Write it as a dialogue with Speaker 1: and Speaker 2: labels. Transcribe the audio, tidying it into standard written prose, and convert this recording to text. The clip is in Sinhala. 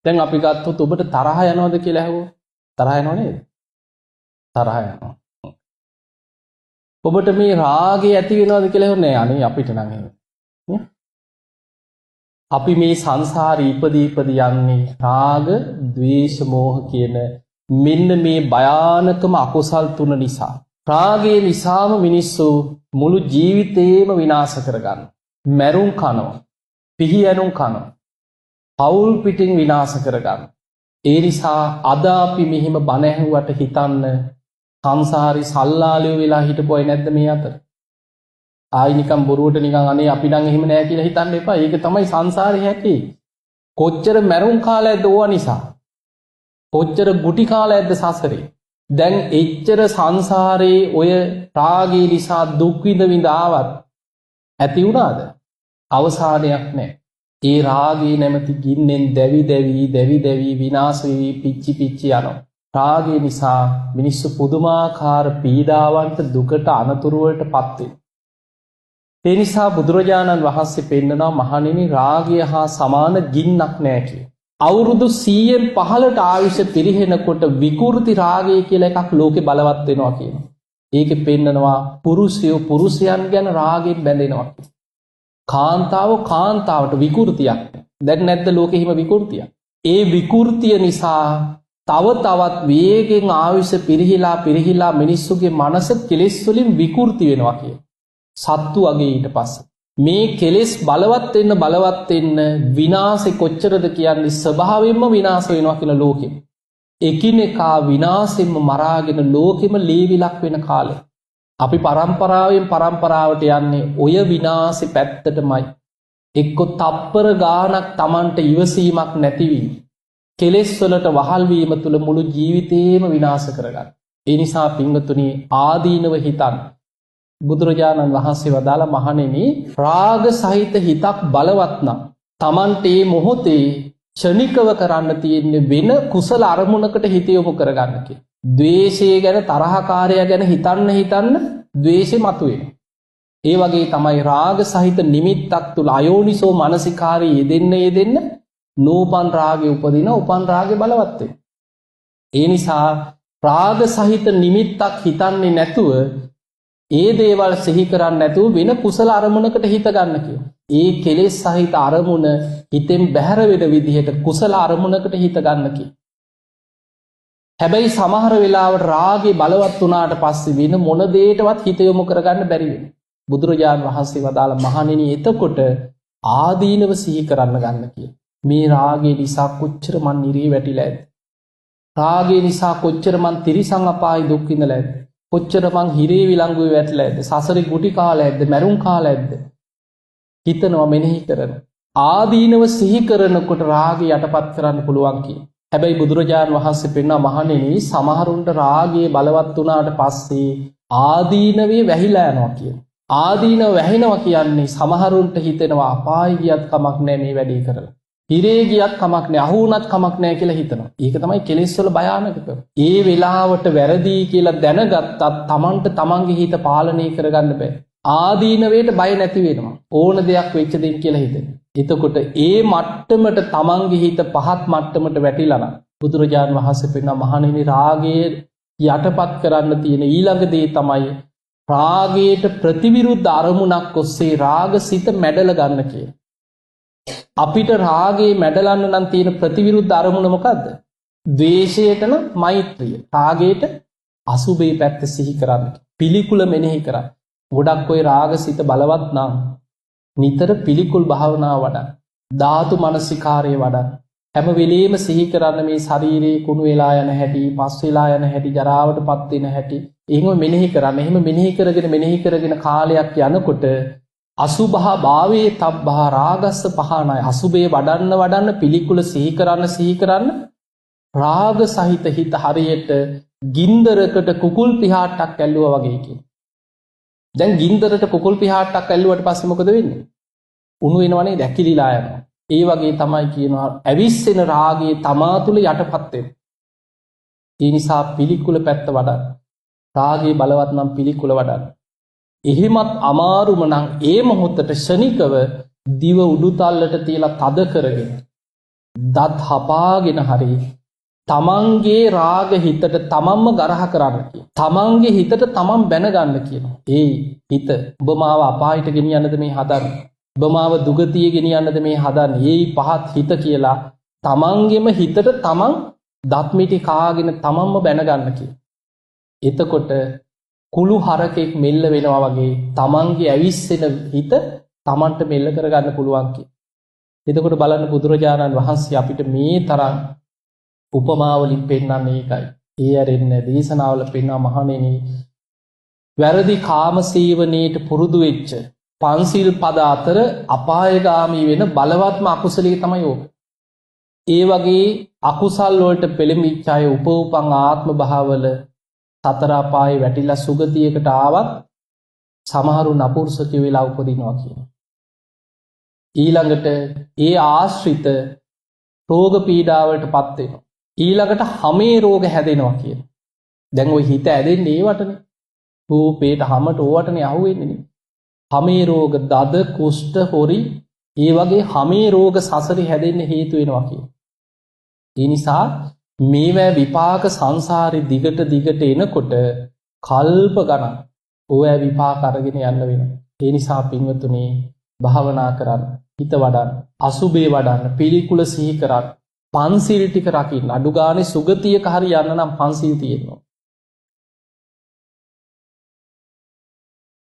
Speaker 1: දැන් අපි ගත්තොත් ඔබට තරහ යනවද කියලා අහුවොත් තරහ යනව නේද? තරහ යනවා. ඔබට මේ රාගය ඇති වෙනවද කියලා අහුවොත් නෑ අනේ අපිට නම් එහෙම. නේ? අපි මේ සංසාරේ ඉපදී යන්නේ රාග, ద్వේෂ, මෝහ කියන මෙන්න මේ භයානකම අකුසල් තුන නිසා. රාගයේ නිසාම මිනිස්සු මුළු ජීවිතේම විනාශ කරගන්න. මැරුම් කනවා. පිහියනුම් කනවා. පවුල් පිටින් විනාශ කරගන්න. ඒ නිසා අද අපි මෙහිම බණ ඇහුවට හිතන්න සංසාරي සල්ලාලියෝ වෙලා හිටපු අය නැද්ද මේ අතර? ආයි නිකන් බොරුවට නිකන් අනේ අපි නම් එහෙම නෑ කියලා හිතන්න එපා. ඒක තමයි සංසාරේ හැටි. කොච්චර මැරුම් කාලයක්ද ඕවා නිසා. කොච්චර ගුටි කාලයක්ද සසරේ. දැන් එච්චර සංසාරේ ඔය රාගය නිසා දුක් විඳ ආවත් ඇති වුණාද? අවසානයක් නැහැ. ඒ රාගය නැමැති ගින්නෙන් දැවි දැවි විනාශ වෙවි පිච්චි යනවා. රාගය නිසා මිනිස්සු පුදුමාකාර පීඩාවන්ට දුකට අනතුරු වලටපත් වෙනවා. ඒ නිසා බුදුරජාණන් වහන්සේ පෙන්නනවා මහණෙනි රාගය හා සමාන ගින්නක් නැහැ කියලා. අවුරුදු 100න් 15ට ආයුෂ පිරිහෙනකොට විකෘති රාගය කියලා එකක් ලෝකේ බලවත් වෙනවා කියනවා. ඒකේ පෙන්නනවා පුරුෂයන් ගැන රාගයෙන් බැඳෙනවා කියලා. කාන්තාවට විකෘතියක්. දැන් නැද්ද ලෝකෙ හිම විකෘතියක්? ඒ විකෘතිය නිසා තව තවත් වේගෙන් ආයුෂ පිරිහිලා මිනිස්සුගේ මනස කෙලෙස් වලින් විකෘති වෙනවා කියලා. සත්තු වගේ ඊට පස්සේ මේ කෙලෙස් බලවත් වෙන්න විනාශේ කොච්චරද කියන්නේ ස්වභාවයෙන්ම විනාශ වෙනවා කියලා ලෝකෙ. එකිනෙකා විනාශෙන්ම මරාගෙන ලෝකෙම ලීවිලක් වෙන කාලේ. අපි පරම්පරාවෙන් පරම්පරාවට යන්නේ ඔය විනාශේ පැත්තටමයි. එක්ක තප්පර ගානක් Tamanට ඉවසීමක් නැතිවීම. කෙලෙස් වලට වහල් වීම තුල මුළු ජීවිතේම විනාශ කරගන්න. ඒ නිසා පින්වතුනි ආදීනව හිතන්න. බුදුරජාණන් වහන්සේ වදාළ මහණෙනි රාග සහිත හිතක් බලවත් නම් Tamante මොහොතේ ක්ෂණිකව කරන්න තියෙන්නේ වෙන කුසල අරමුණකට හිත යොමු කරගන්න කියලා. ද්වේෂය ගැන තරහකාරය ගැන හිතන්න ද්වේෂෙ මතුවෙනවා. ඒ වගේ තමයි රාග සහිත නිමිත්තක් තුල අයෝනිසෝ මනසිකාරය යෙදෙන්න නූපන් රාගය උපන් රාගය බලවත් වෙනවා. ඒ නිසා රාග සහිත නිමිත්තක් හිතන්නේ නැතුව ඒ දේවල් සිහි කරන්නේ නැතුව වෙන කුසල අරමුණකට හිත ගන්න කියනවා. ඒ කෙලෙස් සහිත අරමුණ හිතෙන් බැහැර වෙන විදිහට කුසල අරමුණකට හිත ගන්න කියනවා. හැබැයි සමහර වෙලාවට රාගේ බලවත් වුණාට පස්සේ වෙන මොන දෙයකටවත් හිත යොමු කරගන්න බැරි වෙනවා. බුදුරජාණන් වහන්සේ වදාළ මහණෙනි එතකොට ආදීනව සිහි කරන්න ගන්න කියලා. මේ රාගේ නිසා කොච්චර මන් නිරේ වැටිලා ඇද්ද? රාගේ නිසා කොච්චර මන් තිරිසන් අපායි දුක් විඳලා ඇද්ද? කොච්චර මං හිරේ විලංගුවේ වැටලා ඇද්ද? සසරේ ගුටි කාලා ඇද්ද? මැරුම් කාලා ඇද්ද? හිතනවා මෙනෙහි කරන. ආදීනව සිහි කරනකොට රාගය යටපත් කරන්න පුළුවන් කියන. හැබැයි බුදුරජාණන් වහන්සේ පෙන්වනා මහණෙනි සමහරුන්ට රාගය බලවත් වුණාට පස්සේ ආදීනවේ වැහිලා යනවා කියන. ආදීනව වැහෙනවා කියන්නේ සමහරුන්ට හිතෙනවා අපාය ගියත් කමක් නැහැ මේ වැඩේ කරලා. හිරේ ගියත් කමක් නැහැ අහු වුණත් කමක් නැහැ කියලා හිතනවා. ඒක තමයි කෙලෙස් වල භයානකකම. ඒ වෙලාවට වැරදි කියලා දැනගත්තත් Tamanට Tamanගේ හිත පාලනය කරගන්න බෑ. ආදීනවයට බය නැති වෙනවා. ඕන දෙයක් වෙච්ච දෙයක් කියලා හිතෙනවා. එතකොට ඒ මට්ටමට Tamanගේ හිත පහත් මට්ටමට වැටිලා නම් බුදුරජාන් වහන්සේ පෙන්වන මහණෙනි රාගයේ යටපත් කරන්න තියෙන ඊළඟ දේ තමයි රාගයට ප්‍රතිවිරුද්ධ අරමුණක් ඔස්සේ රාගසිත මැඩල ගන්න කියන. අපිට රාගේ මැඩලන්න නම් තියෙන ප්‍රතිවිරුද්ධ අරමුණ මොකද්ද? ද්වේෂයට නම් මෛත්‍රිය. රාගයට අසුබේ පැත්ත සිහි කරන්න. පිළිකුල මෙනෙහි කරන්න. ගොඩක් ඔය රාගසිත බලවත් නම් නිතර පිළිකුල් භාවනාව වඩන්න. ධාතු මනසිකාරය වඩන්න. හැම වෙලෙම සිහි කරන්න මේ ශරීරයේ කුණු වෙලා යන හැටි, පස් වෙලා යන හැටි, ජරාවටපත් වෙන හැටි. එහෙම මෙනෙහි කරන්න. එහෙම මෙනෙහි කරගෙන කාලයක් යනකොට අසුභා භාවේ තබ්බා රාගස්ස පහනයි. අසුභේ වඩන්න පිළිකුල සිහි කරන්න රාග සහිත හිත හරියට ගින්දරකට කුකුල් පිහාට්ටක් ඇල්ලුවා වගේ කියන. දැන් ගින්දරට කුකුල් පිහාට්ටක් ඇල්ලුවට පස්සේ මොකද වෙන්නේ? උණු වෙනවනේ දැකිලිලා යනවා. ඒ වගේ තමයි කියනවා ඇවිස්සෙන රාගයේ තමා තුළ යටපත් වෙන. ඒ නිසා පිළිකුල පැත්ත වඩන්න. රාගයේ බලවත් නම් පිළිකුල වඩන්න. එහෙමත් අමාරුම නම් ඒ මොහොතට ශනිකව දිව උඩුතල්ලට තියලා තද කරගෙන දත් හපාගෙන හරි තමන්ගේ රාග හිතට තමන්ම ගරහ කරන්න කිය. තමන්ගේ හිතට තමන් බැනගන්න කියනවා. ඒ හිත ඔබ මාව අපායට ගෙනියන්නද මේ හදන්නේ? ඔබ මාව දුගතිය ගෙනියන්නද මේ හදන්නේ? ඒ පහත් හිත කියලා තමන්ගේම හිතට තමන් දත් මිටි කාගෙන තමන්ම බැනගන්න කිය. එතකොට කුළු හරකෙක් මෙල්ල වෙනවා වගේ තමන්ගේ ඇවිස්සෙන හිත තමන්ට මෙල්ල කරගන්න පුළුවන් කිය. එතකොට බලන්න බුදුරජාණන් වහන්සේ අපිට මේ තරම් උපමාවලින් පෙන්වන්නේ ඒකයි. ඒ ඇරෙන්න දේශනාවල පෙන්වන මහණෙනි වැරදි කාම සේවනයේට පුරුදු වෙච්ච පන්සිල් පද අතර අපායගාමී වෙන බලවත්ම අකුසලයේ තමයි ඕක. ඒ වගේ අකුසල් වලට පෙළඹිච්ච අය උපෝපං ආත්ම භාවවල සතර අපායේ වැටිලා සුගතියකට ආවත් සමහරු නපුරුෂකයෝ වෙලා උපදිනවා කියනවා. ඊළඟට ඒ ආශ්‍රිත රෝග පීඩාවලට පත් වෙනවා. ඊළඟට හමේ රෝග හැදෙනවා කියන. දැන් ওই හිත ඇදෙන්නේ ඒවටනේ. රූපේට හමට ඕවටනේ අහුවෙන්නේ නේ. හමේ රෝග, දද, කුෂ්ඨ, හොරි, ඒ වගේ හමේ රෝග සසරේ හැදෙන්න හේතු වෙනවා කියන. ඒ නිසා මේවැ විපාක සංසාරේ දිගට දිගට එනකොට කල්ප ගණන් ඔය විපාක අරගෙන යන්න වෙනවා. ඒ නිසා පින්වතුනි භාවනා කරන්න, හිත වඩන්න, අසුබේ වඩන්න, පිළිකුල සිහි කරන්න, පන්සිල් ටික රකින්න. අඩු ගානේ සුගතියක හරි යන්න නම් පන්සිල් තියෙනවා.